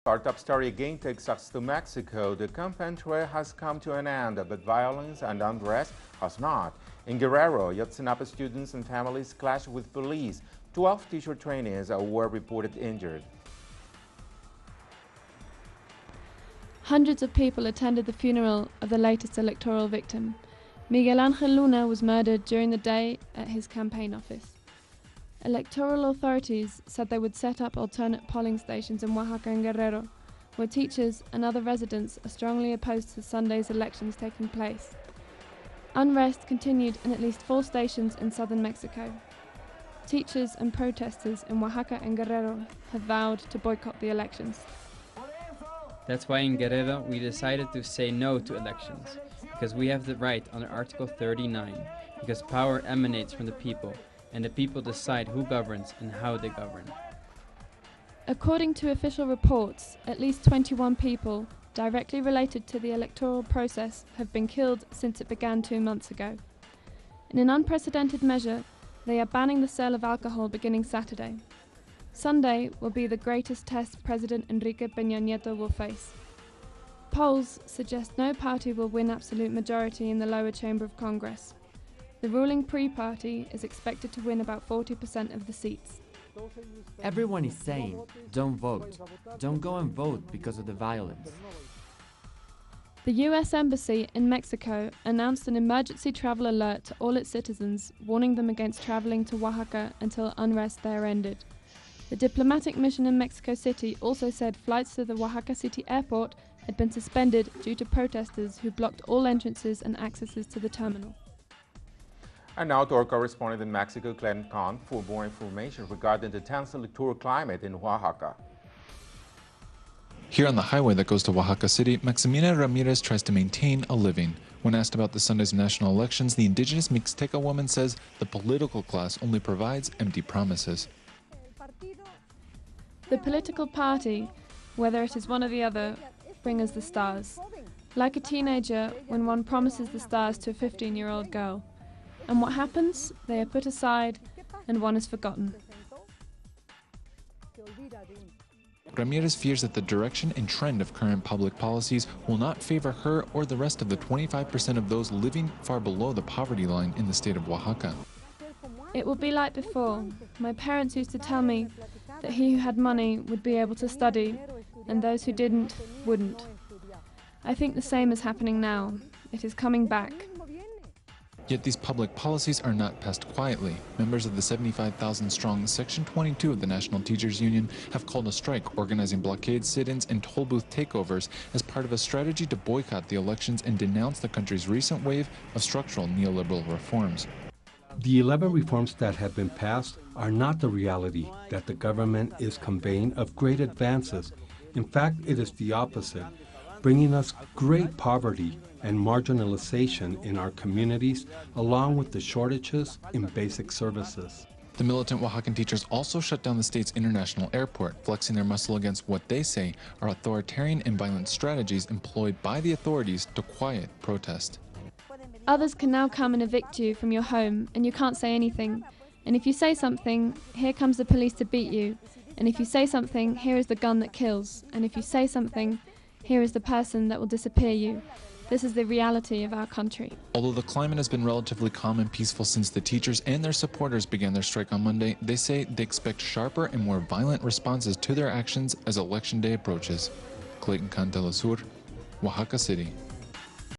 Our top story again takes us to Mexico. The campaign trail has come to an end, but violence and unrest has not. In Guerrero, Yotzinapa students and families clashed with police. 12 teacher trainees were reported injured. Hundreds of people attended the funeral of the latest electoral victim. Miguel Ángel Luna was murdered during the day at his campaign office. Electoral authorities said they would set up alternate polling stations in Oaxaca and Guerrero, where teachers and other residents are strongly opposed to Sunday's elections taking place. Unrest continued in at least 4 stations in southern Mexico. Teachers and protesters in Oaxaca and Guerrero have vowed to boycott the elections. That's why in Guerrero we decided to say no to elections, because we have the right under Article 39, because power emanates from the people, and the people decide who governs and how they govern. According to official reports, at least 21 people directly related to the electoral process have been killed since it began 2 months ago. In an unprecedented measure, they are banning the sale of alcohol beginning Saturday. Sunday will be the greatest test President Enrique Peña Nieto will face. Polls suggest no party will win absolute majority in the lower chamber of Congress. The ruling PRI party is expected to win about 40% of the seats. Everyone is saying, don't vote. Don't go and vote because of the violence. The US Embassy in Mexico announced an emergency travel alert to all its citizens, warning them against traveling to Oaxaca until unrest there ended. The diplomatic mission in Mexico City also said flights to the Oaxaca City airport had been suspended due to protesters who blocked all entrances and accesses to the terminal. And now to our correspondent in Mexico, Glenn Kahn, for more information regarding the tense electoral climate in Oaxaca. Here on the highway that goes to Oaxaca City, Maximina Ramirez tries to maintain a living. When asked about the Sunday's national elections, the indigenous Mixteca woman says the political class only provides empty promises. The political party, whether it is one or the other, bring us the stars. Like a teenager when one promises the stars to a 15-year-old girl. And what happens? They are put aside and one is forgotten. Ramirez fears that the direction and trend of current public policies will not favor her or the rest of the 25% of those living far below the poverty line in the state of Oaxaca. It will be like before. My parents used to tell me that he who had money would be able to study and those who didn't wouldn't. I think the same is happening now. It is coming back. Yet these public policies are not passed quietly. Members of the 75,000-strong Section 22 of the National Teachers Union have called a strike, organizing blockades, sit-ins, and toll booth takeovers as part of a strategy to boycott the elections and denounce the country's recent wave of structural neoliberal reforms. The 11 reforms that have been passed are not the reality that the government is conveying of great advances. In fact, it is the opposite, bringing us great poverty and marginalization in our communities, along with the shortages in basic services. The militant Oaxacan teachers also shut down the state's international airport, flexing their muscle against what they say are authoritarian and violent strategies employed by the authorities to quiet protest. Others can now come and evict you from your home, and you can't say anything. And if you say something, here comes the police to beat you. And if you say something, here is the gun that kills. And if you say something, here is the person that will disappear you. This is the reality of our country. Although the climate has been relatively calm and peaceful since the teachers and their supporters began their strike on Monday, they say they expect sharper and more violent responses to their actions as Election Day approaches. Clayton Kahn, Telesur, Oaxaca City.